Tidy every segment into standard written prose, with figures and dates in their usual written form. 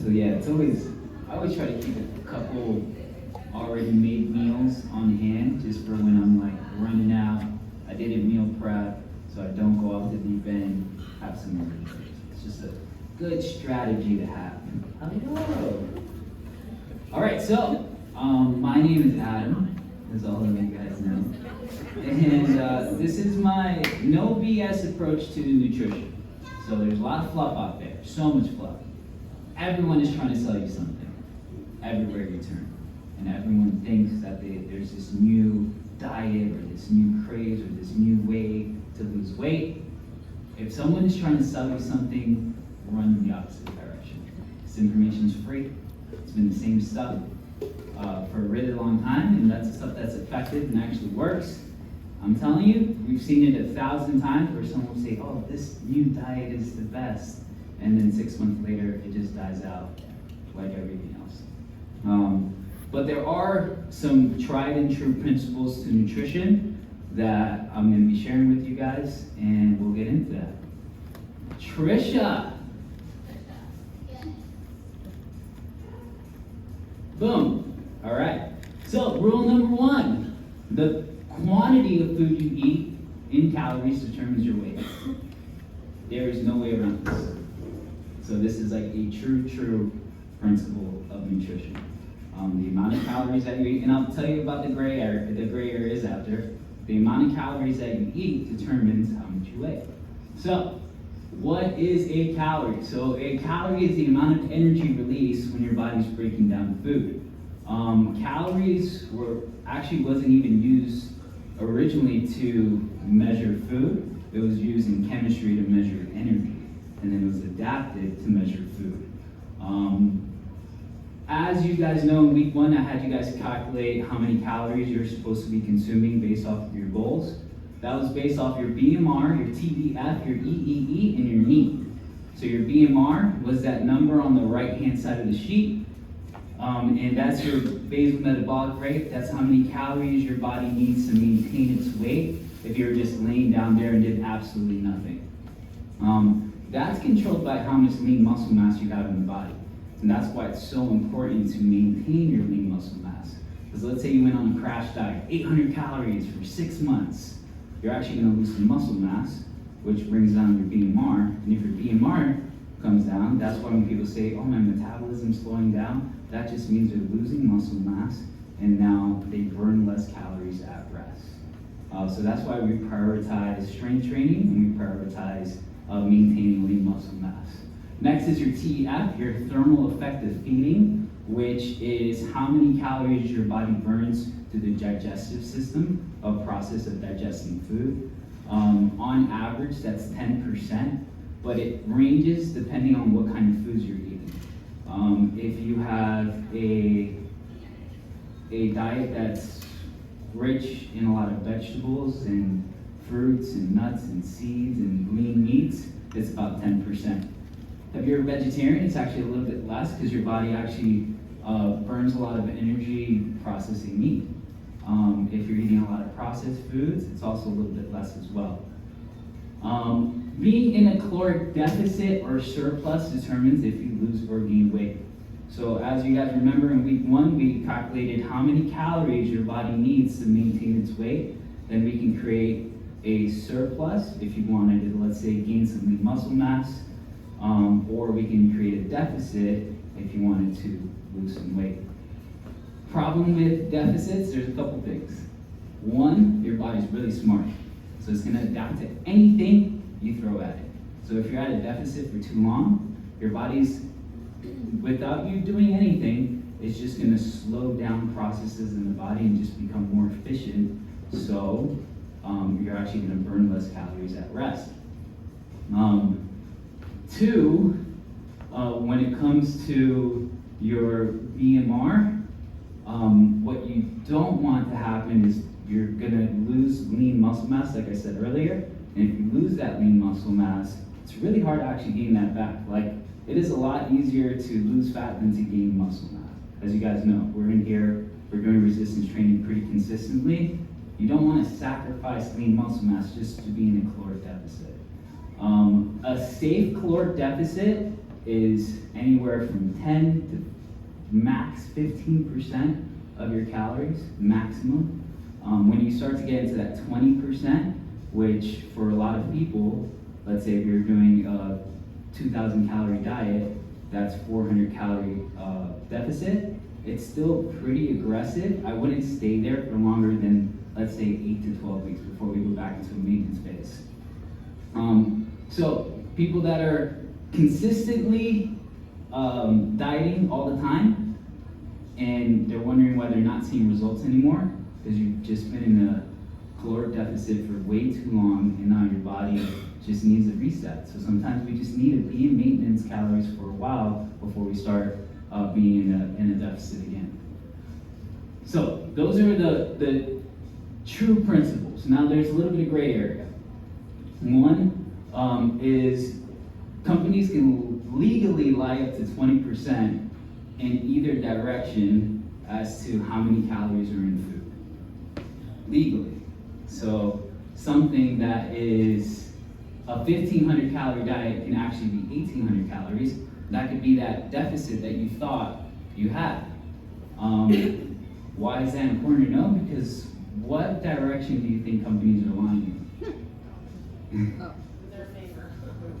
So yeah, I always try to keep a couple already made meals on hand just for when I'm like running out. I didn't meal prep, so I don't go off the deep end, have some emergencies. It's just a good strategy to have. Hello. All right, so my name is Adam, as all of you guys know. And this is my no BS approach to nutrition. So there's a lot of fluff out there, so much fluff. Everyone is trying to sell you something, everywhere you turn. And everyone thinks that there's this new diet or this new craze or this new way to lose weight. If someone is trying to sell you something, run in the opposite direction. This information is free. It's been the same stuff for a really long time, and that's the stuff that's effective and actually works. I'm telling you, we've seen it 1,000 times where someone will say, oh, this new diet is the best. And then 6 months later, it just dies out like everything else. But there are some tried and true principles to nutrition that I'm going to be sharing with you guys, and we'll get into that. Trisha. Boom. All right. So rule number 1, the quantity of food you eat in calories determines your weight. There is no way around this. So this is like a true principle of nutrition. The amount of calories that you eat, and I'll tell you about the gray area. The gray area is after. The amount of calories that you eat determines how much you weigh. So, what is a calorie? So, a calorie is the amount of energy released when your body's breaking down food. Calories wasn't even used originally to measure food. It was used in chemistry to measure energy, and then it was adapted to measure food. As you guys know, in week 1, I had you guys calculate how many calories you're supposed to be consuming based off of your goals. That was based off your BMR, your TDF, your EEE, and your NEAT. So your BMR was that number on the right-hand side of the sheet, and that's your basal metabolic rate. That's how many calories your body needs to maintain its weight if you're just laying down there and did absolutely nothing. That's controlled by how much lean muscle mass you have in the body. And that's why it's so important to maintain your lean muscle mass. Because let's say you went on a crash diet, 800 calories for 6 months, you're actually going to lose some muscle mass, which brings down your BMR. And if your BMR comes down, that's why when people say, oh, my metabolism's slowing down, that just means they're losing muscle mass, and now they burn less calories at rest. So that's why we prioritize strength training, and we prioritize maintaining lean muscle mass. Next is your TEF, your thermal effective feeding, which is how many calories your body burns through the digestive system, a process of digesting food. On average, that's 10%, but it ranges depending on what kind of foods you're eating. If you have a diet that's rich in a lot of vegetables and fruits and nuts and seeds and lean meats, it's about 10%. If you're a vegetarian, it's actually a little bit less because your body actually burns a lot of energy processing meat. If you're eating a lot of processed foods, it's also a little bit less as well. Being in a caloric deficit or surplus determines if you lose or gain weight. So as you guys remember, in week 1, we calculated how many calories your body needs to maintain its weight. Then we can create a surplus if you wanted to, let's say, gain some lean muscle mass. Or we can create a deficit if you wanted to lose some weight. Problem with deficits, there's a couple things. 1, your body's really smart. So it's gonna adapt to anything you throw at it. So if you're at a deficit for too long, your body's, without you doing anything, it's just gonna slow down processes in the body and just become more efficient. So you're actually gonna burn less calories at rest. 2, when it comes to your BMR, what you don't want to happen is you're gonna lose lean muscle mass, like I said earlier, and if you lose that lean muscle mass, it's really hard to actually gain that back. Like, it is a lot easier to lose fat than to gain muscle mass. As you guys know, we're in here, we're doing resistance training pretty consistently. You don't want to sacrifice lean muscle mass just to be in a caloric deficit. A safe caloric deficit is anywhere from 10 to max 15% of your calories, maximum. When you start to get into that 20%, which for a lot of people, let's say if you're doing a 2,000 calorie diet, that's 400 calorie deficit, it's still pretty aggressive. I wouldn't stay there for longer than, let's say, 8 to 12 weeks before we go back into a maintenance phase. So people that are consistently dieting all the time, and they're wondering why they're not seeing results anymore, because you've just been in a caloric deficit for way too long, and now your body just needs a reset. So sometimes we just need to be in maintenance calories for a while before we start being in a deficit again. So those are the true principles. Now there's a little bit of gray area. One is companies can legally lie up to 20% in either direction as to how many calories are in food. Legally. So something that is a 1,500 calorie diet can actually be 1,800 calories. That could be that deficit that you thought you had. Why is that important to know? Because what direction do you think companies are lying in? Their favor.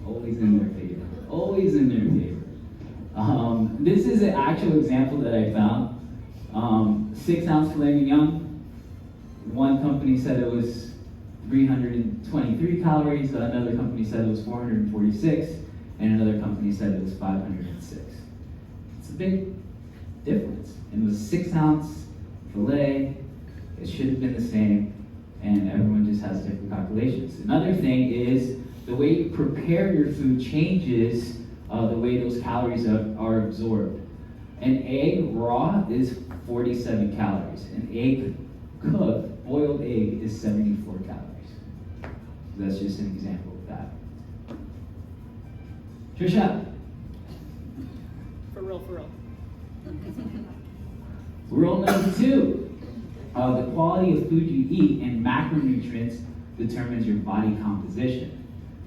Always in their favor. Always in their favor. This is an actual example that I found. 6 ounce filet mignon. One company said it was 323 calories, another company said it was 446, and another company said it was 506. It's a big difference. And it was 6 ounce filet, it should have been the same, and everyone just has different calculations. Another thing is the way you prepare your food changes the way those calories are absorbed. An egg raw is 47 calories. An egg cooked, boiled egg, is 74 calories. So that's just an example of that. Trisha. For real. Rule number 2. The quality of food you eat and macronutrients determines your body composition.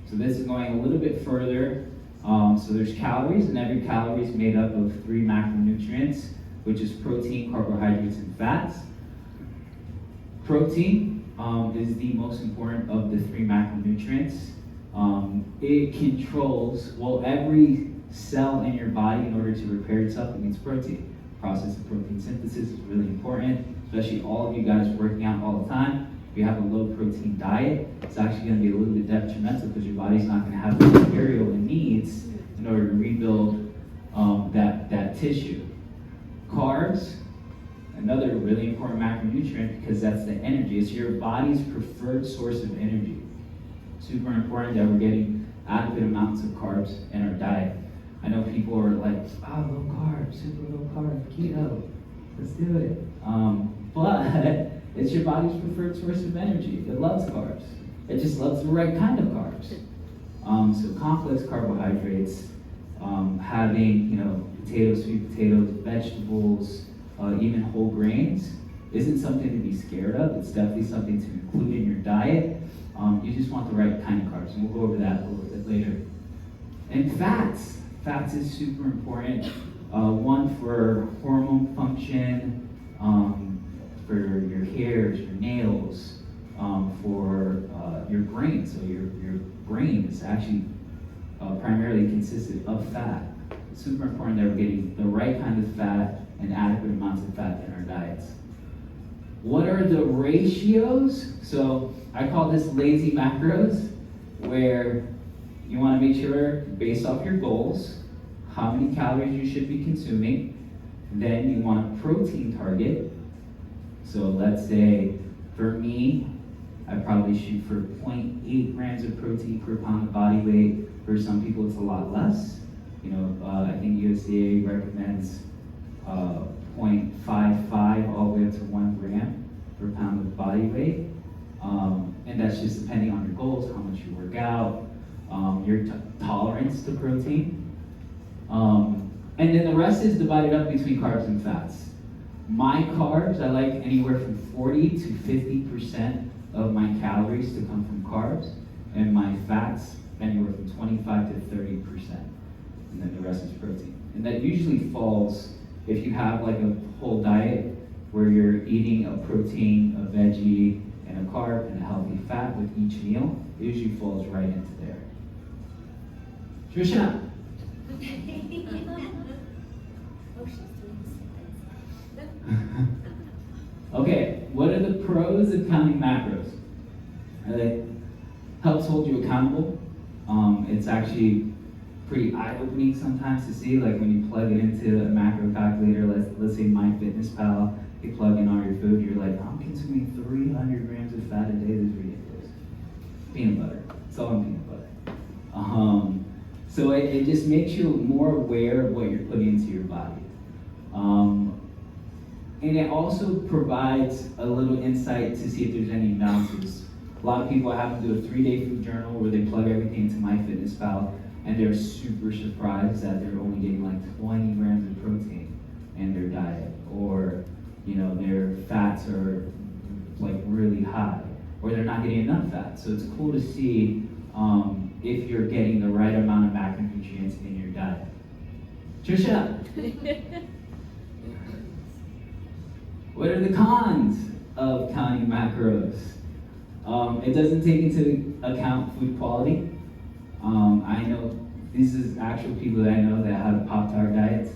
So this is going a little bit further. So there's calories, and every calorie is made up of 3 macronutrients, which is protein, carbohydrates, and fats. Protein is the most important of the 3 macronutrients. It controls, every cell in your body, in order to repair itself, it needs protein. Process of protein synthesis is really important, especially all of you guys working out all the time. If you have a low protein diet, it's actually going to be a little bit detrimental because your body's not going to have the material it needs in order to rebuild that tissue. Carbs, another really important macronutrient because that's the energy. It's your body's preferred source of energy. Super important that we're getting adequate amounts of carbs in our diet. I know people are like, low carb, super low carb, keto, let's do it. But it's your body's preferred source of energy. It loves carbs. It just loves the right kind of carbs. So complex carbohydrates, having potatoes, sweet potatoes, vegetables, even whole grains isn't something to be scared of. It's definitely something to include in your diet. You just want the right kind of carbs, and we'll go over that a little bit later. And fats. Fats is super important. One for hormone function, for your hairs, your nails, for your brain. So your brain is actually primarily consisted of fat. It's super important that we're getting the right kind of fat and adequate amounts of fat in our diets. What are the ratios? So I call this lazy macros, where you want to make sure, based off your goals, how many calories you should be consuming. Then you want a protein target. So let's say, for me, I probably shoot for 0.8 grams of protein per pound of body weight. For some people, it's a lot less. I think USDA recommends 0.55 all the way up to 1 gram per pound of body weight. And that's just depending on your goals, how much you work out, your tolerance to protein. And then the rest is divided up between carbs and fats. My carbs, I like anywhere from 40 to 50% of my calories to come from carbs, and my fats, anywhere from 25 to 30%. and then the rest is protein. And that usually falls, if you have like a whole diet where you're eating a protein, a veggie, and a carb, and a healthy fat with each meal, it usually falls right into there. Trisha, Oh, she's doing okay, what are the pros of counting macros? It helps hold you accountable. It's actually pretty eye-opening sometimes to see, like when you plug it into a macro calculator, let's say MyFitnessPal, you plug in all your food, you're like, I'm consuming 300 grams of fat a day, this is ridiculous. Peanut butter, it's all in peanut butter. So it just makes you more aware of what you're putting into your body. And it also provides a little insight to see if there's any imbalances. A lot of people have to do a 3-day food journal where they plug everything into MyFitnessPal, and they're super surprised that they're only getting like 20 grams of protein in their diet, or their fats are like really high, or they're not getting enough fat. So it's cool to see if you're getting the right amount of macronutrients in your diet. Trisha, what are the cons of counting macros? It doesn't take into account food quality. I know these is actual people that I know that have Pop-Tart diets.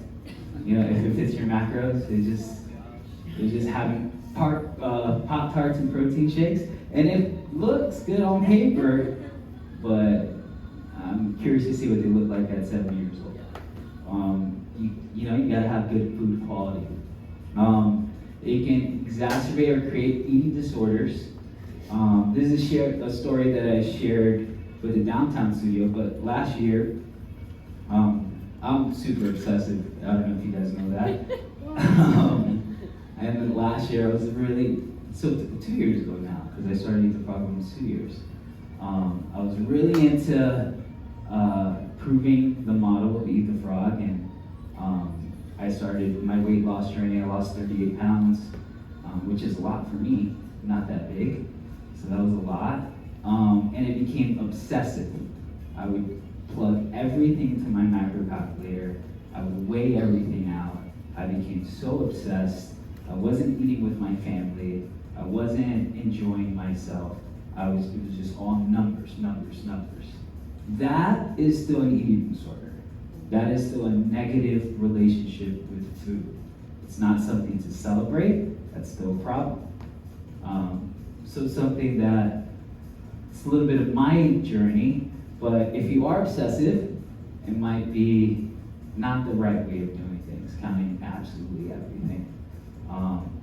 If it fits your macros, they're just having Pop-Tarts and protein shakes, and it looks good on paper, but I'm curious to see what they look like at 7 years old. You gotta have good food quality. It can exacerbate or create eating disorders. This is a story that I shared with the downtown studio, but last year, I'm super obsessive. I don't know if you guys know that. And then last year, I was 2 years ago now, because I started Eat the Frog almost 2 years. I was really into proving the model of Eat the Frog, and I started my weight loss journey. I lost 38 pounds, which is a lot for me, not that big. So that was a lot. And it became obsessive. I would plug everything into my macro calculator. I would weigh everything out. I became so obsessed. I wasn't eating with my family. I wasn't enjoying myself. It was just all numbers. That is still an eating disorder. That is still a negative relationship with food. It's not something to celebrate. That's still a problem. So something that it's a little bit of my journey, but if you are obsessive, it might be not the right way of doing things, counting absolutely everything.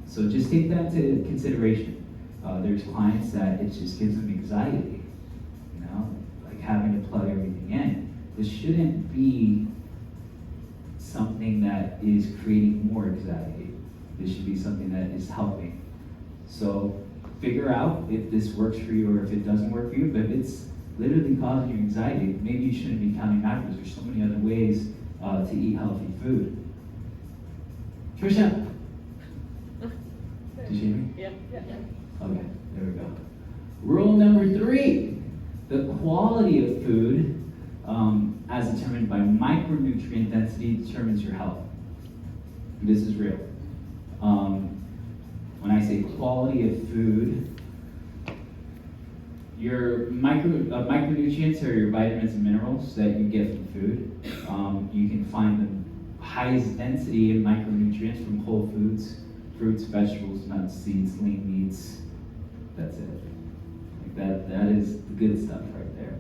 So just take that into consideration. There's clients that it just gives them anxiety, like having to plug everything in. This shouldn't be something that is creating more anxiety. This should be something that is helping. So figure out if this works for you or if it doesn't work for you. But if it's literally causing you anxiety, maybe you shouldn't be counting macros. There's so many other ways to eat healthy food. Trisha, did you hear me? Yeah. Okay, there we go. Rule number 3, the quality of food as determined by micronutrient density determines your health. This is real. When I say quality of food, your micronutrients are your vitamins and minerals that you get from food. You can find the highest density in micronutrients from whole foods, fruits, vegetables, nuts, seeds, lean meats. That's it. Like that is the good stuff right there.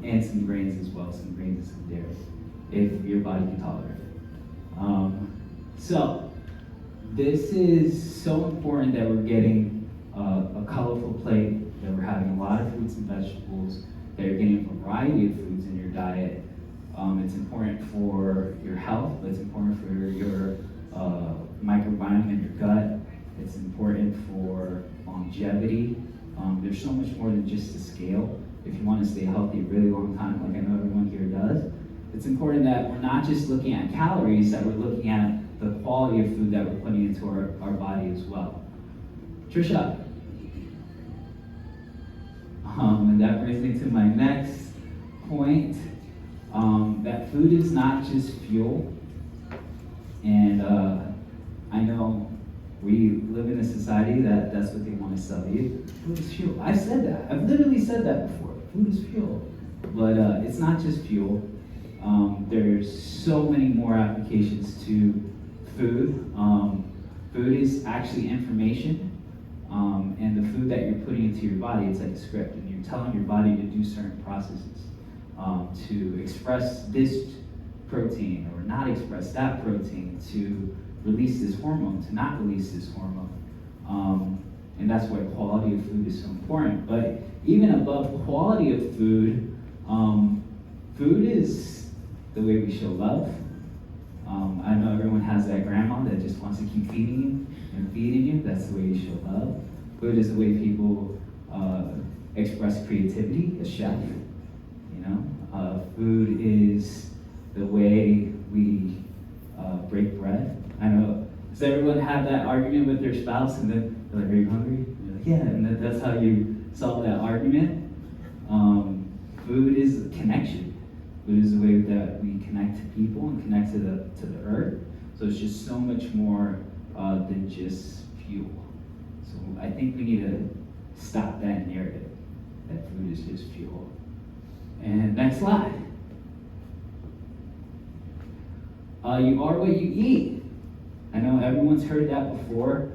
And some grains as well, some grains and some dairy, if your body can tolerate it. So this is so important that we're getting a colorful plate, that we're having a lot of fruits and vegetables, that you're getting a variety of foods in your diet. It's important for your health, but it's important for your microbiome in your gut. It's important for longevity. There's so much more than just a scale. If you want to stay healthy a really long time, like I know everyone here does, it's important that we're not just looking at calories, that we're looking at the quality of food that we're putting into our body as well. Trisha. And that brings me to my next point. that food is not just fuel. And I know we live in a society that's what they want to sell you. Food is fuel. I've said that. I've literally said that before. Food is fuel. But it's not just fuel. There's so many more applications to food. Food is actually information. And the food that you're putting into your body, it's like a script. And you're telling your body to do certain processes to express this protein or not express that protein, to release this hormone, to not release this hormone. And that's why quality of food is so important. But even above quality of food, food is the way we show love. I know everyone has that grandma that just wants to keep feeding you and feeding you. That's the way you show love. Food is the way people express creativity, a chef. Food is the way we break bread. I know, does everyone have that argument with their spouse and then they're like, are you hungry? And you're like, yeah, and that's how you solve that argument. Food is connection. Food is the way that we connect to people and connect to the earth. So it's just so much more than just fuel. So I think we need to stop that narrative that food is just fuel. And next slide. You are what you eat. I know everyone's heard that before.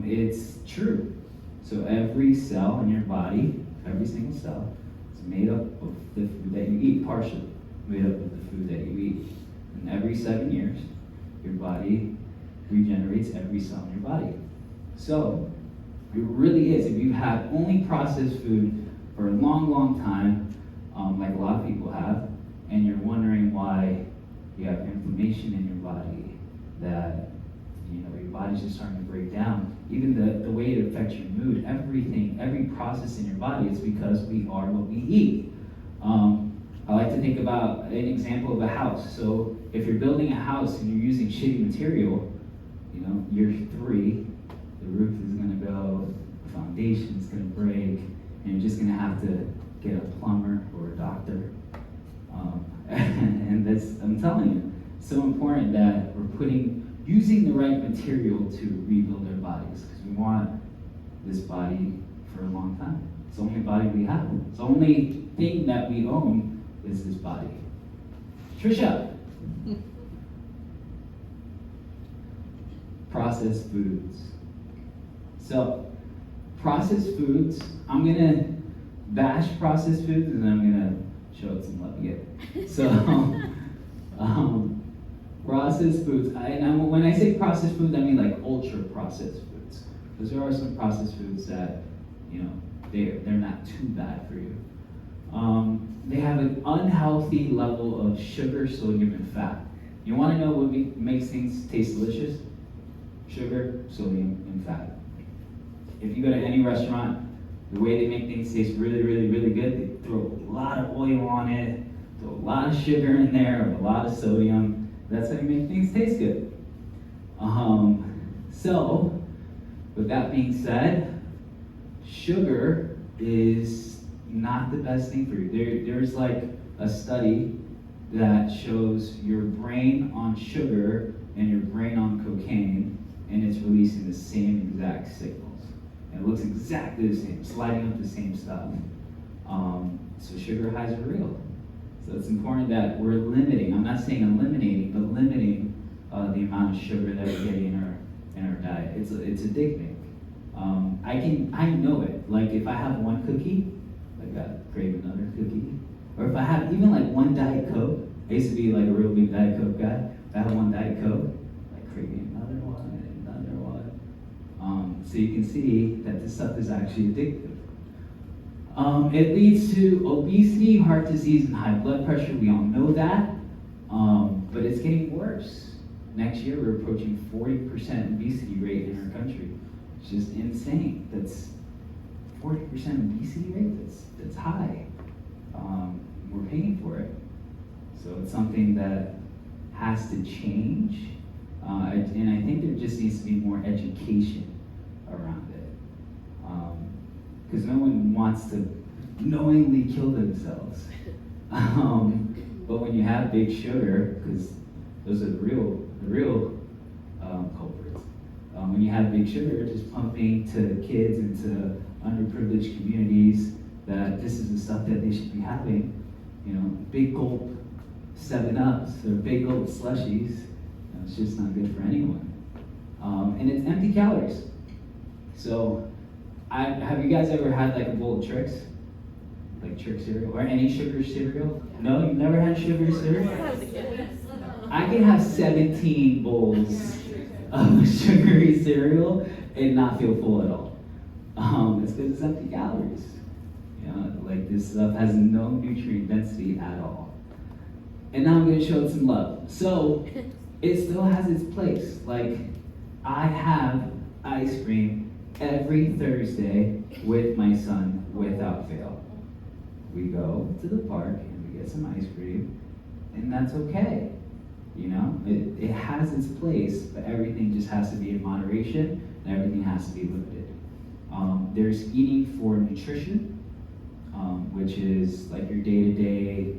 It's true. So every cell in your body, every single cell, is made up of the food that you eat, partially made up of the food that you eat. And every 7 years, your body regenerates every cell in your body. So it really is. If you have only processed food for a long, long time, like a lot of people have, and you're wondering why you have inflammation in your body, that your body's just starting to break down. Even the way it affects your mood, everything, every process in your body, it's because we are what we eat. I like to think about an example of a house. So if you're building a house and you're using shitty material, year 3, the roof is gonna go, the foundation's gonna break, and you're just gonna have to get a plumber or a doctor. And that's, I'm telling you, it's so important that we're using the right material to rebuild our bodies, because we want this body for a long time. It's the only body we have. It's the only thing that we own is this body. Trisha. Processed foods. So, processed foods, I'm gonna bash processed foods and then I'm gonna show it some love again. So, processed foods, and when I say processed foods, I mean like ultra processed foods. Because there are some processed foods that, they're not too bad for you. They have an unhealthy level of sugar, sodium, and fat. You want to know what makes things taste delicious? Sugar, sodium, and fat. If you go to any restaurant, the way they make things taste really, really, really good, they throw a lot of oil on it, throw a lot of sugar in there, a lot of sodium. That's how you make things taste good. So, with that being said, sugar is not the best thing for you. There's like a study that shows your brain on sugar and your brain on cocaine, and it's releasing the same exact signals. And it looks exactly the same, it's lighting up the same stuff. So sugar highs are real. So it's important that we're limiting, I'm not saying eliminating, but limiting the amount of sugar that we're getting in our diet. It's addicting. I know it. Like if I have one cookie, I gotta crave another cookie. Or if I have even like one Diet Coke, I used to be like a real big Diet Coke guy. If I have one Diet Coke, I crave another one and another one. So you can see that this stuff is actually addictive. It leads to obesity, heart disease, and high blood pressure. We all know that. But it's getting worse. Next year, we're approaching 40% obesity rate in our country. It's just insane. That's 40% obesity rate. That's high. We're paying for it. So it's something that has to change. And I think there just needs to be more education around it. Because no one wants to knowingly kill themselves. But when you have big sugar, because those are the real culprits. When you have big sugar, just pumping to kids and to underprivileged communities that this is the stuff that they should be having, big gulp 7-Ups or big gulp slushies, it's just not good for anyone. And it's empty calories. So, have you guys ever had like a bowl of Trix? Like Trix cereal or any sugar cereal? No, you've never had sugary cereal? I can have 17 bowls of sugary cereal and not feel full at all. It's because it's empty calories. Like this stuff has no nutrient density at all. And now I'm going to show it some love. So it still has its place. Like I have ice cream every Thursday with my son without fail. We go to the park and we get some ice cream, and that's okay. It has its place, but everything just has to be in moderation, and everything has to be limited. There's eating for nutrition, which is like your day-to-day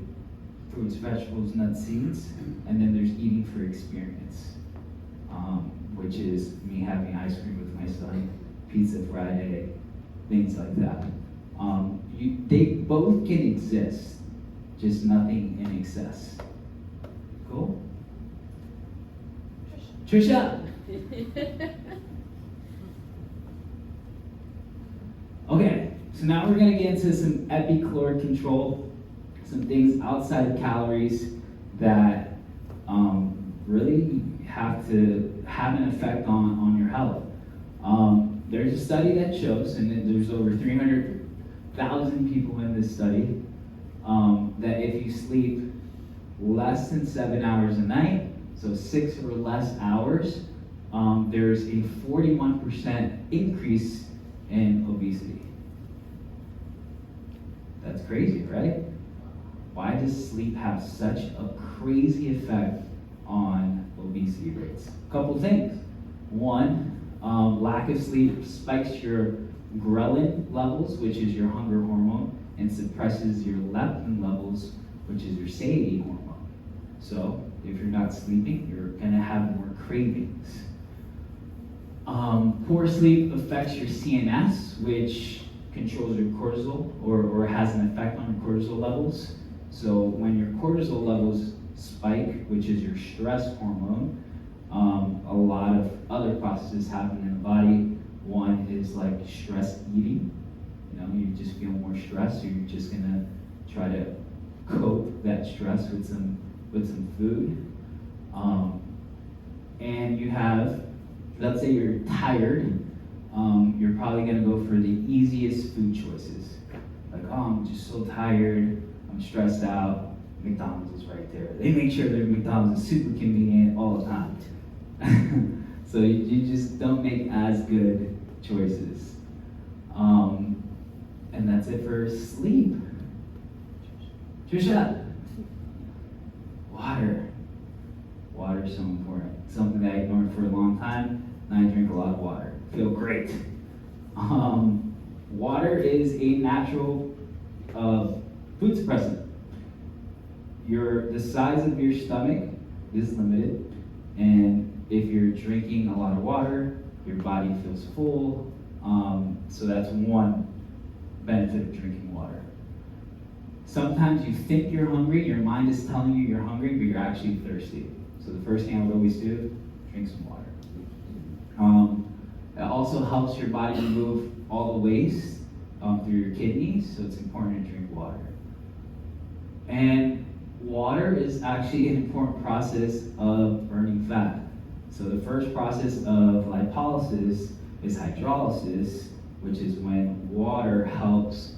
fruits, vegetables, nuts, seeds, and then there's eating for experience, which is me having ice cream with my son, pizza Friday, things like that. They both can exist, just nothing in excess. Cool? Trisha! Okay, so now we're going to get into some epicaloric control, some things outside of calories that really have to have an effect on your health. There's a study that shows, and there's over 300,000 people in this study, that if you sleep less than 7 hours a night, so 6 or less hours, there's a 41% increase in obesity. That's crazy, right? Why does sleep have such a crazy effect on obesity rates? A couple things. One, lack of sleep spikes your ghrelin levels, which is your hunger hormone, and suppresses your leptin levels, which is your satiety hormone. So if you're not sleeping, you're gonna have more cravings. Poor sleep affects your CNS, which controls your cortisol or has an effect on your cortisol levels. So when your cortisol levels spike, which is your stress hormone, a lot of other processes happen in the body. One is like stress eating. You just feel more stressed, so you're just gonna try to cope that stress with some food. And you have, let's say you're tired, you're probably gonna go for the easiest food choices. Like, I'm just so tired, I'm stressed out, McDonald's is right there. They make sure their McDonald's is super convenient all the time. So you just don't make as good choices. And that's it for sleep. Trisha, water. Water is so important. Something that I ignored for a long time, and I drink a lot of water. Feel great. Water is a natural food suppressant. The size of your stomach is limited, and if you're drinking a lot of water, your body feels full. So that's one benefit of drinking water. Sometimes you think you're hungry, your mind is telling you you're hungry, but you're actually thirsty. So the first thing I would always do, drink some water. It also helps your body remove all the waste through your kidneys, so it's important to drink water. And water is actually an important process of burning fat. So the first process of lipolysis is hydrolysis, which is when water helps,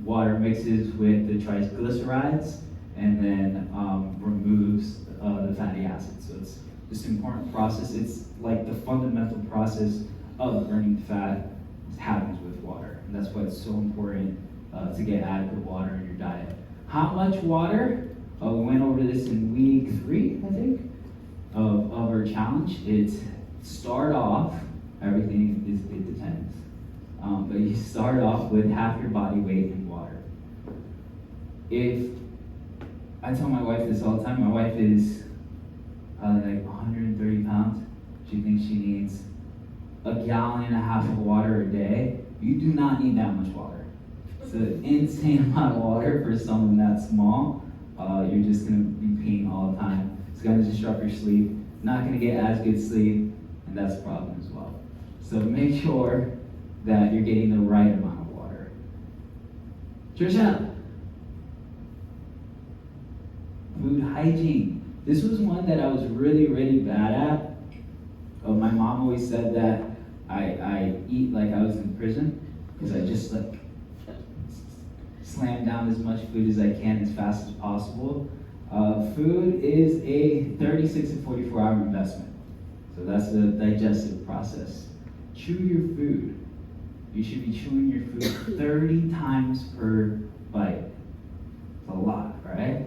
water mixes with the triglycerides and then removes the fatty acids. So it's this important process. It's like the fundamental process of burning fat happens with water. And that's why it's so important to get adequate water in your diet. How much water? We went over this in week 3, I think, of our challenge. It's start off, everything it depends. But you start off with half your body weight in water. If I tell my wife this all the time. My wife is like 130 pounds. She thinks she needs a gallon and a half of water a day. You do not need that much water. It's an insane amount of water for someone that small. You're just gonna be peeing all the time. It's gonna disrupt your sleep. Not gonna get as good sleep, and that's a problem as well. So make sure that you're getting the right amount of water. Trisha, food hygiene. This was one that I was really, really bad at. My mom always said that I eat like I was in prison because I just like slam down as much food as I can as fast as possible. Food is a 36 to 44-hour investment. So that's the digestive process. Chew your food. You should be chewing your food 30 times per bite. It's a lot, right?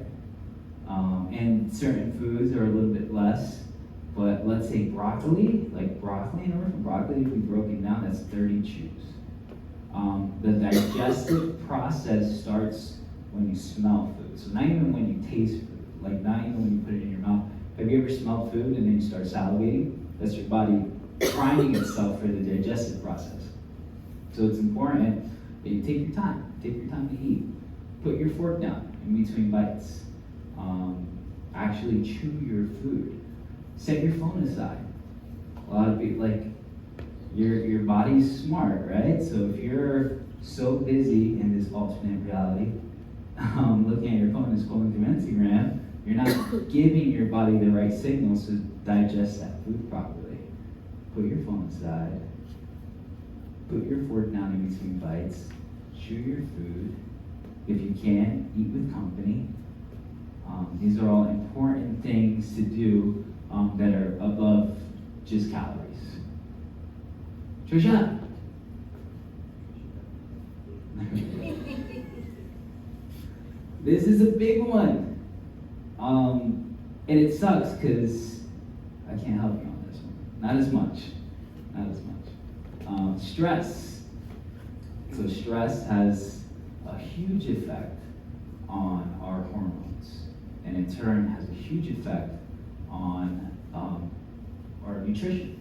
And certain foods are a little bit less, but let's say broccoli, like broccoli, in order for broccoli to be broken down, that's 30 chews. The digestive process starts when you smell food. So not even when you taste food, like not even when you put it in your mouth. Have you ever smelled food and then you start salivating? That's your body priming itself for the digestive process. So it's important that you take your time to eat. Put your fork down in between bites. Actually chew your food. Set your phone aside. A lot of people, like, your body's smart, right? So if you're so busy in this alternate reality, looking at your phone and scrolling through Instagram, you're not giving your body the right signals to digest that food properly. Put your phone aside. Put your fork down in between bites. Chew your food. If you can, eat with company. These are all important things to do that are above just calories. Trisha. This is a big one. And it sucks because I can't help you on this one. Not as much. Stress. So stress has a huge effect on our hormones, and in turn has a huge effect on our nutrition.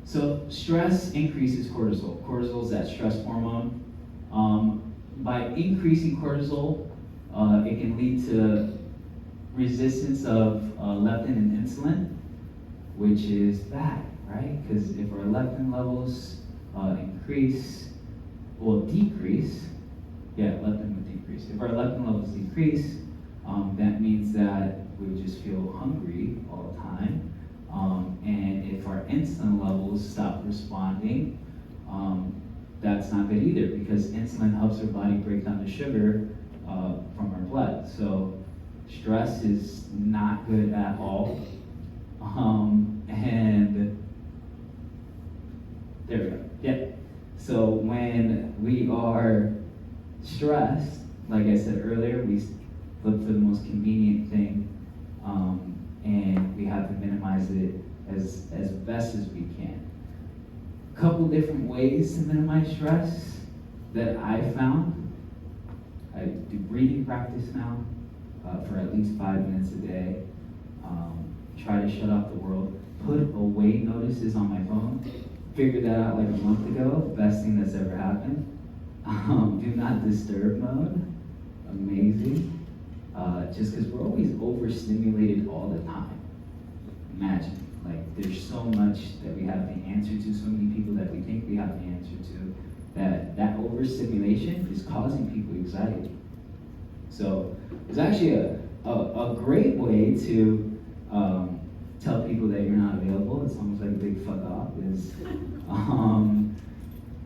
So stress increases cortisol. Cortisol is that stress hormone. By increasing cortisol, it can lead to resistance of leptin and insulin, which is bad, right? Because if our leptin levels leptin would decrease. If our leptin levels decrease, that means that we just feel hungry all the time. And if our insulin levels stop responding, that's not good either, because insulin helps our body break down the sugar from our blood. So stress is not good at all. And there we go. Yep. So when we are stressed, like I said earlier, we look for the most convenient thing, and we have to minimize it as best as we can. A couple different ways to minimize stress that I found. I do breathing practice now for at least 5 minutes a day. Try to shut off the world. Put away notices on my phone. Figured that out like a month ago. Best thing that's ever happened. Do not disturb mode. Amazing. Just because we're always overstimulated all the time. Imagine, like, there's so much that we have to answer to, so many people that we think we have to answer to, that overstimulation is causing people anxiety. So it's actually a great way to tell people that you're not available. It's almost like a big fuck off. Is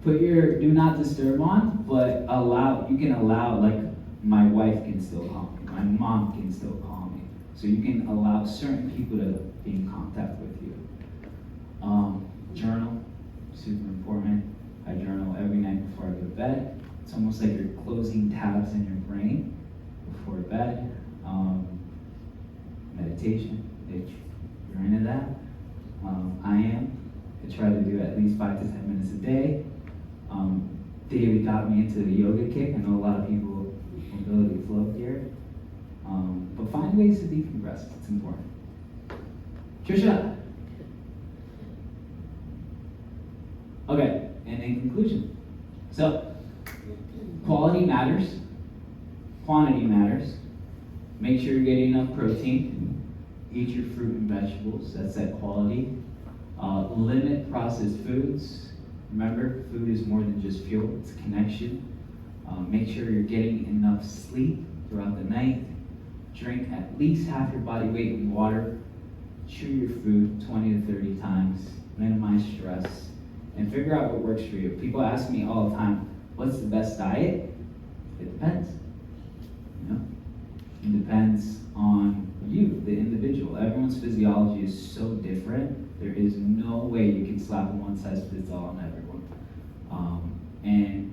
put your do not disturb on, but you can allow, like, my wife can still call me, my mom can still call me. So you can allow certain people to be in contact with you. Journal, super important. I journal every night before I go to bed. It's almost like you're closing tabs in your brain before bed. Meditation, if you're into that. I am. I try to do at least 5 to 10 minutes a day. David got me into the yoga kick. I know a lot of people mobility flow here. But find ways to decompress. It's important. Trisha. Okay, and in conclusion. So, quality matters. Quantity matters. Make sure you're getting enough protein. Eat your fruit and vegetables. That's that quality. Limit processed foods. Remember, food is more than just fuel. It's connection. Make sure you're getting enough sleep throughout the night. Drink at least half your body weight in water. Chew your food 20 to 30 times. Minimize stress. And figure out what works for you. People ask me all the time, what's the best diet? It depends. You know? It depends on you, the individual. Everyone's physiology is so different. There is no way you can slap a one-size-fits-all on everyone. And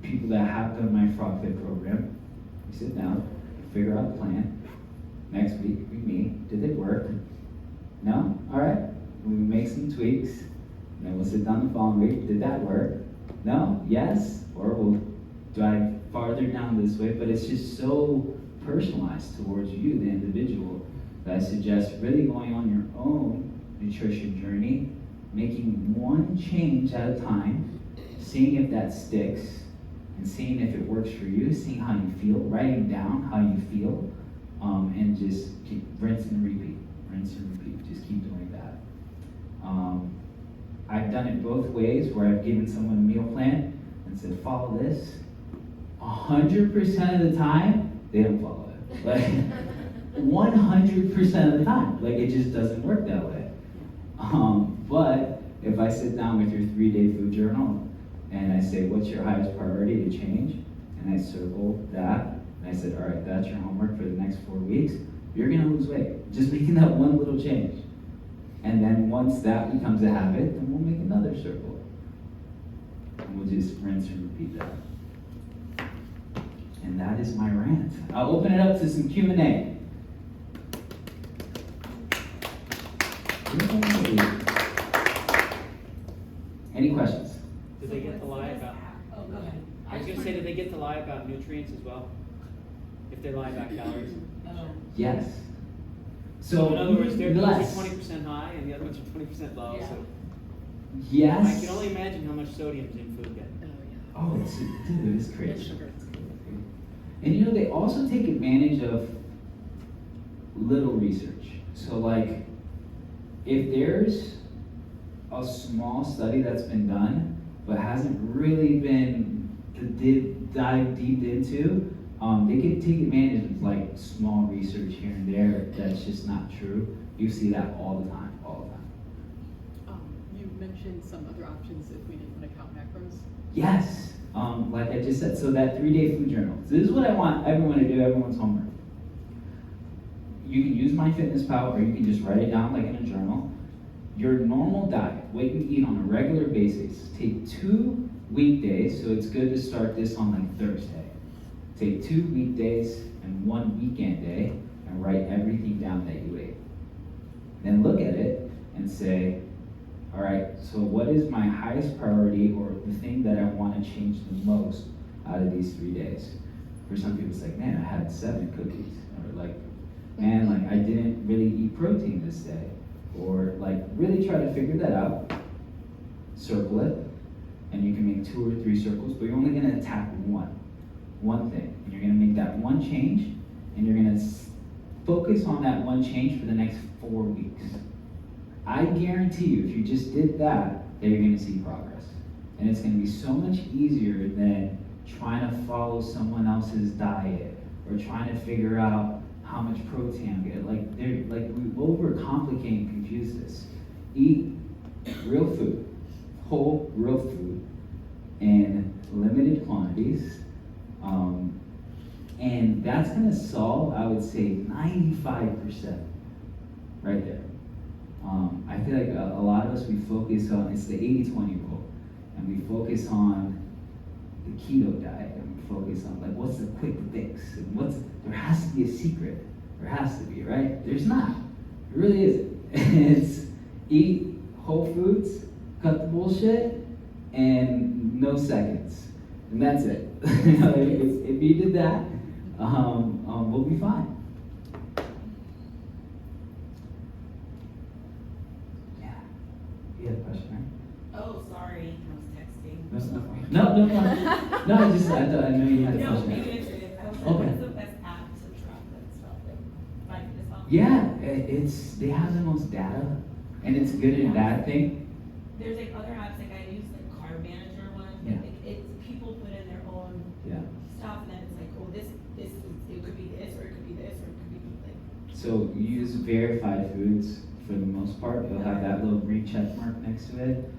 people that have done my Frog Fit program, we sit down, figure out a plan. Next week, we meet. Did it work? No? All right. We make some tweaks. Then we'll sit down the following week. Did that work? No? Yes? Or we'll drive farther down this way. But it's just so personalized towards you, the individual, that I suggest really going on your own nutrition journey, making one change at a time, seeing if that sticks, and seeing if it works for you, seeing how you feel, writing down how you feel, and just keep rinse and repeat, just keep doing that. I've done it both ways, where I've given someone a meal plan and said, follow this. 100% of the time, they don't follow it. Like, 100% of the time. Like, it just doesn't work that way. But if I sit down with your 3-day food journal and I say, what's your highest priority to change? And I circle that, and I said, all right, that's your homework for the next 4 weeks. You're gonna lose weight. Just making that one little change. And then once that becomes a habit, then we'll make another circle. And we'll just rinse and repeat that. And that is my rant. I'll open it up to some Q&A. Any questions? Did they get to lie about? Oh, go ahead. I was gonna say, did they get to lie about nutrients as well? If they lie about calories? Yes. So in other words, they're less. 20% high and the other ones are 20% low. Yeah. So Yes. I can only imagine how much sodium is in food then. Oh, dude, it's crazy. Sugar. And you know, they also take advantage of little research. So like, if there's a small study that's been done, but hasn't really been dive deep into, they can take advantage of like small research here and there that's just not true. You see that all the time. You mentioned some other options if we didn't want to count macros. Yes, like I just said, so that 3-day food journal. So this is what I want everyone to do, everyone's homework. You can use MyFitnessPal, or you can just write it down like in a journal. Your normal diet, what you eat on a regular basis. Take 2 weekdays, so it's good to start this on like Thursday. Take 2 weekdays and 1 weekend day, and write everything down that you ate. Then look at it and say, all right, so what is my highest priority, or the thing that I want to change the most out of these 3 days? For some people, it's like, man, I had 7 cookies. Or like, man, like I didn't really eat protein this day. Or like, really try to figure that out. Circle it, and you can make 2 or 3 circles, but you're only gonna attack one thing. And you're gonna make that one change, and you're gonna focus on that one change for the next 4 weeks. I guarantee you, if you just did that, then you're gonna see progress. And it's gonna be so much easier than trying to follow someone else's diet, or trying to figure out how much protein I'm getting. Like we overcomplicate and confuse this. Eat real food, whole real food, in limited quantities. And that's gonna solve, I would say, 95% right there. I feel like a lot of us, we focus on, it's the 80-20 rule, and we focus on the keto diet, and we focus on like, what's the quick fix, and there has to be a secret. There has to be, right? There's not. It really isn't. It's eat whole foods, cut the bullshit, and no seconds. And that's it. If you did that, we'll be fine. No, no, I know you had a No, question. maybe it's it. I was like, Okay. what's the best app to track that stuff? Like this. Yeah, they have the most data, and it's a good and bad thing. There's like other apps, like I use like Carb Manager one. Yeah. Like it's people put in their own Yeah. stuff, and then it's like, oh, this it could be this, or it could be this, or it could be like. So you use verified foods for the most part. You'll have that little green check mark next to it.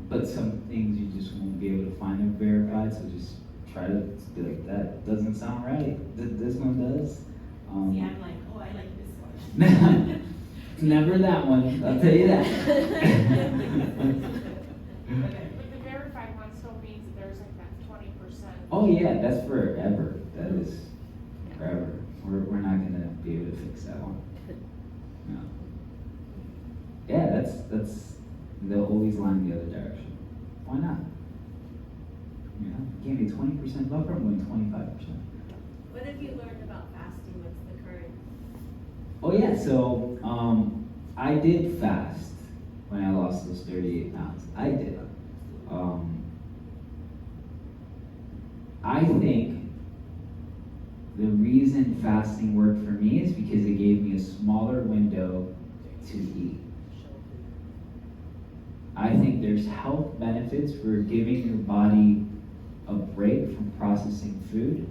But some things you just won't be able to find them verified. So just try to be like, that doesn't sound right. This one does. See, I'm like, oh, I like this one. Never that one. I'll tell you that. Okay. But the verified one still means that there's like that 20%. Oh yeah, that's forever. That is forever. We're not gonna be able to fix that one. No. Yeah, that's they'll always line the other direction. Why not? You know, you can't be 20% buffer, I'm going 25%. What have you learned about fasting? What's the current? Oh yeah, so I did fast when I lost those 38 pounds. I did. I think the reason fasting worked for me is because it gave me a smaller window to eat. I think there's health benefits for giving your body a break from processing food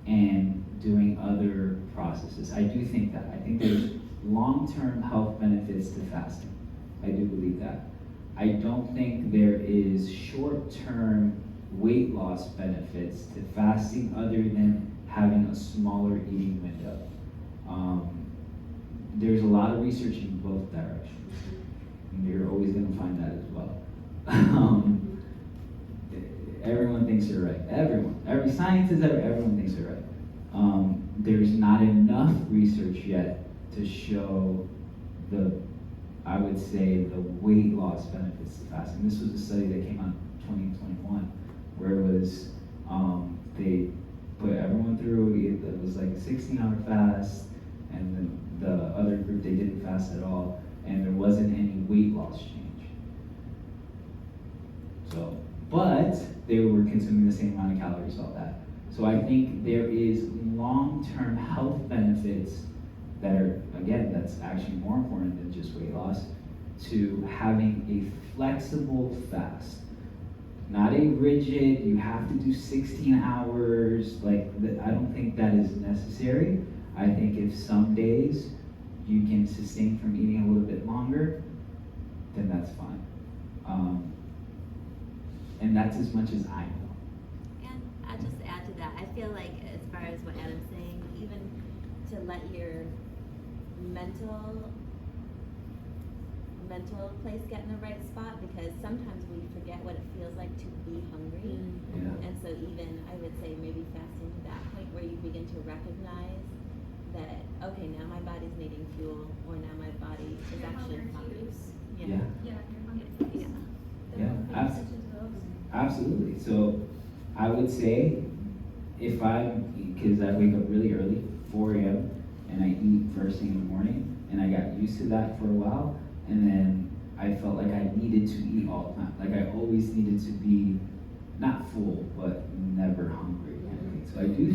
and doing other processes. I do think that. I think there's long-term health benefits to fasting. I do believe that. I don't think there is short-term weight loss benefits to fasting other than having a smaller eating window. There's a lot of research in both directions. And you're always going to find that as well. Everyone thinks they're right. Every scientist, everyone thinks they're right. There's not enough research yet to show I would say, the weight loss benefits to fasting. This was a study that came out in 2021, where it was, they put everyone through, it was like a 16-hour fast, and then the other group, they didn't fast at all, and there wasn't any weight loss change. So, but they were consuming the same amount of calories, all that. So I think there is long-term health benefits that are, again, that's actually more important than just weight loss, to having a flexible fast. Not a rigid, you have to do 16 hours, I don't think that is necessary. I think if some days you can sustain from eating a little bit longer, then that's fine. And that's as much as I know. And I'll just add to that, I feel like as far as what Adam's saying, even to let your mental place get in the right spot, because sometimes we forget what it feels like to be hungry. Yeah. And so even, I would say, maybe fasting to that point where you begin to recognize that, okay, now my body's needing fuel, or now my body is actually hungry. Yeah. Yeah. Yeah, absolutely. So I would say, because I wake up really early, 4 a.m., and I eat first thing in the morning, and I got used to that for a while, and then I felt like I needed to eat all the time. Like I always needed to be, not full, but never hungry. So I do,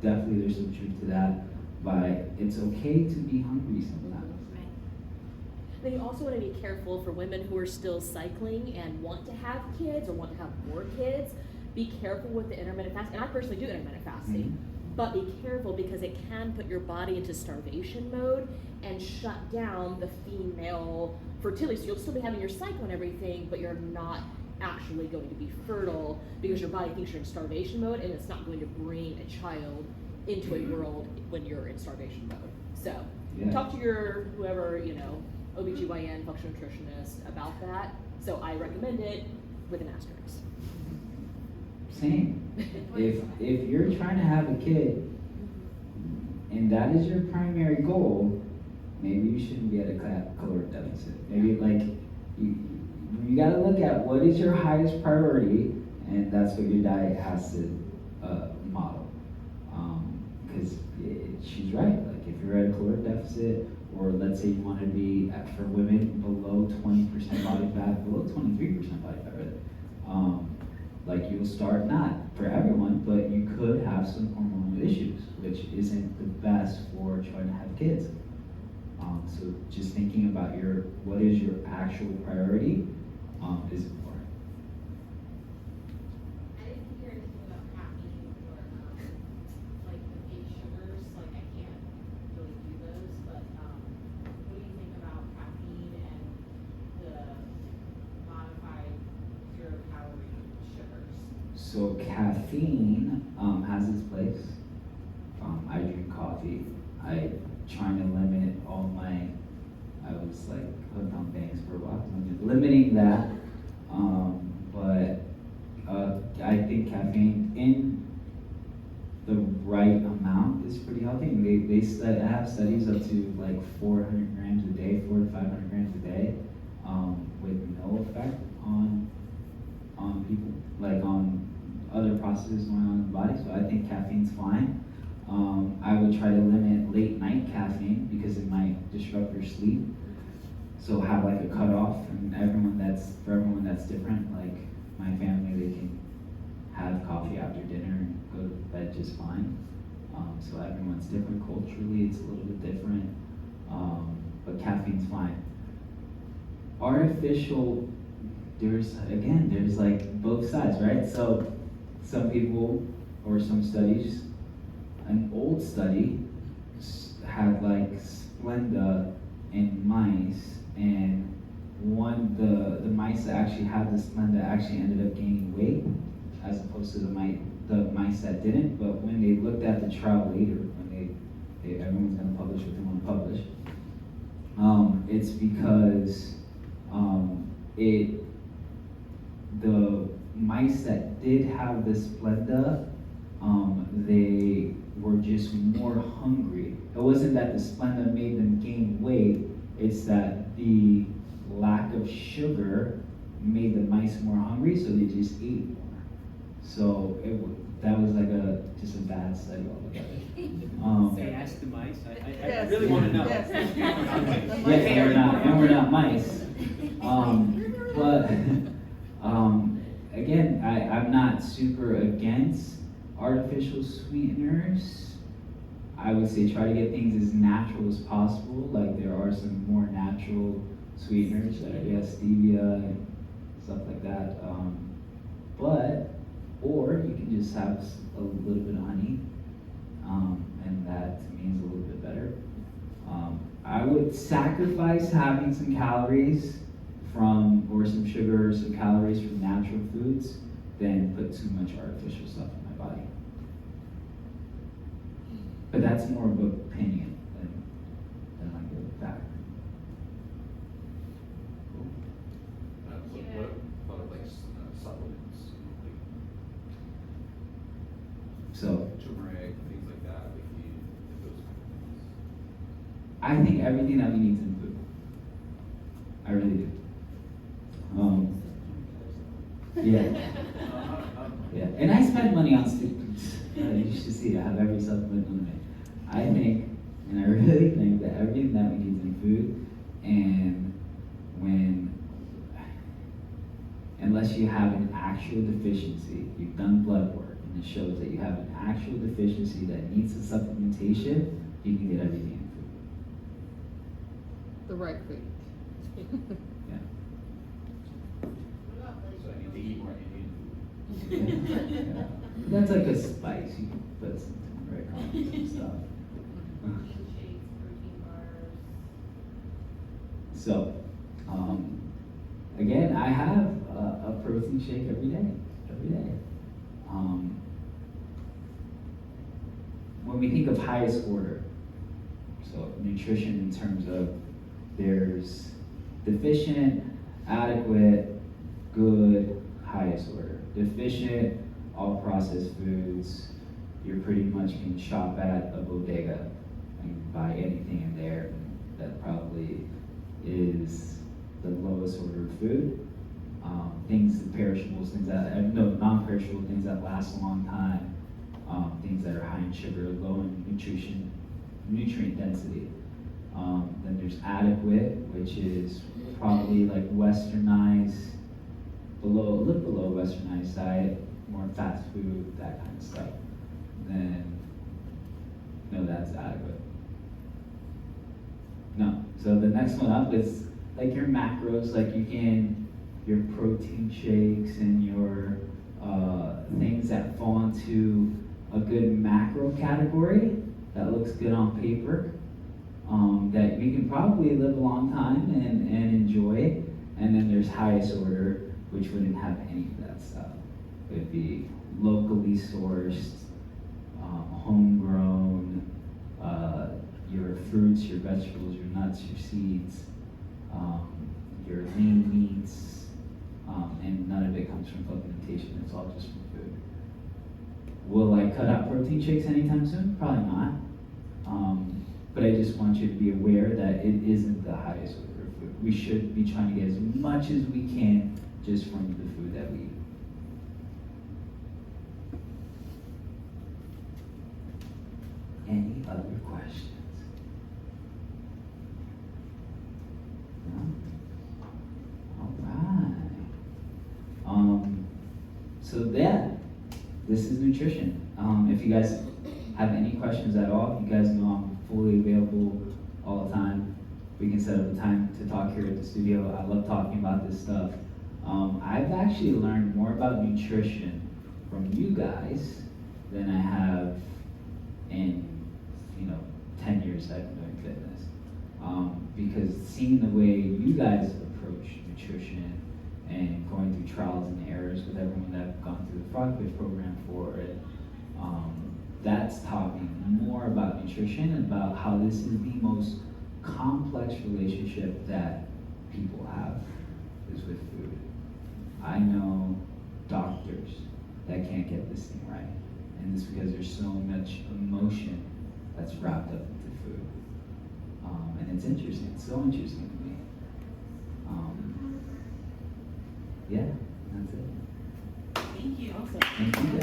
definitely there's some truth to that, but it's okay to be hungry sometimes. Then you also want to be careful for women who are still cycling and want to have kids or want to have more kids. Be careful with the intermittent fasting. And I personally do intermittent fasting. But be careful, because it can put your body into starvation mode and shut down the female fertility. So you'll still be having your cycle and everything, but you're not actually going to be fertile because your body thinks you're in starvation mode, and it's not going to bring a child into a world when you're in starvation mode. So talk to your whoever, OBGYN, functional nutritionist about that. So I recommend it with an asterisk. Same. If you're trying to have a kid and that is your primary goal, maybe you shouldn't be at a caloric deficit. Maybe you gotta look at what is your highest priority, and that's what your diet has to model. Because she's right. Like if you're at a caloric deficit, or let's say you want to be for women below 20% body fat, below 23% body fat, right? Like you'll start, not for everyone, but you could have some hormonal issues, which isn't the best for trying to have kids. So just thinking about what is your actual priority is important. I didn't hear anything about caffeine or like the fake sugars. Like I can't really do those, but what do you think about caffeine and the modified 0-calorie sugars? So caffeine has its place. I drink coffee. I trying to limit all my. I was like hooked on banks for a while. So I'm limiting that. But I think caffeine in the right amount is pretty healthy. And they have studies up to like 400 grams a day, 400 to 500 grams a day, with no effect on people, like on other processes going on in the body. So I think caffeine's fine. I would try to limit late night caffeine because it might disrupt your sleep. So have like a cutoff, and for everyone that's different. Like my family, they can have coffee after dinner and go to bed just fine. So everyone's different culturally; it's a little bit different. But caffeine's fine. Artificial, there's like both sides, right? So some people or some studies. An old study had like Splenda in mice, and the mice that actually had the Splenda actually ended up gaining weight, as opposed to the mice that didn't. But when they looked at the trial later, when everyone's gonna publish what they want to publish, it's because the mice that did have the Splenda, they were just more hungry. It wasn't that the Splenda made them gain weight, it's that the lack of sugar made the mice more hungry, so they just ate more. So that was like just a bad study altogether. They asked the mice. I Yes. really want to know. Yes. Yes, and we're not mice. But again, I'm not super against artificial sweeteners. I would say try to get things as natural as possible. Like there are some more natural sweeteners, stevia and stuff like that. Or you can just have a little bit of honey, and that to me is a little bit better. I would sacrifice having some calories or some sugar or some calories from natural foods than put too much artificial stuff in my body. But that's more of an opinion than like a fact. Cool. What about like supplements? So Turmeric, things like that, if those kind of things. I think everything that we need is in food. I really do. Yeah. Yeah. And I spend money on students. You should see I have every supplement on it. I think, and I really think that everything that we need is in food, and unless you have an actual deficiency, you've done blood work, and it shows that you have an actual deficiency that needs a supplementation, you can get everything in food. The right food. Yeah. What about like So I need to eat more Indian food. Yeah. That's like a spice. You can put some turmeric on some stuff. protein shakes, protein bars? So, again, I have a protein shake every day. When we think of highest order, so nutrition in terms of there's deficient, adequate, good, highest order. Deficient, all processed foods, you're pretty much can shop at a bodega and buy anything in there. That probably is the lowest order of food. Things, perishables, non-perishable, things that last a long time, things that are high in sugar, low in nutrient density. Then there's adequate, which is probably like westernized, a little below westernized diet, more fast food, that kind of stuff. Then, no, that's adequate. No. So the next one up is like your macros, like your protein shakes and your things that fall into a good macro category that looks good on paper, that you can probably live a long time and enjoy. And then there's highest order, which wouldn't have any of that stuff. It would be locally sourced, homegrown, your fruits, your vegetables, your nuts, your seeds, your lean meats, and none of it comes from supplementation. It's all just from food. Will I cut out protein shakes anytime soon? Probably not. But I just want you to be aware that it isn't the highest order of food. We should be trying to get as much as we can just from the food that we eat. Any other questions? No? All right. So yeah, this is nutrition. If you guys have any questions at all, you guys know I'm fully available all the time. We can set up a time to talk here at the studio. I love talking about this stuff. I've actually learned more about nutrition from you guys than I have in 10 years I've been doing fitness. Because seeing the way you guys approach nutrition and going through trials and errors with everyone that's gone through the Frogfish program for it, that's taught me more about nutrition and about how this is the most complex relationship that people have is with food. I know doctors that can't get this thing right, and it's because there's so much emotion that's wrapped up into food. And it's interesting, it's so interesting to me. Yeah, that's it. Thank you. Awesome. Thank you guys.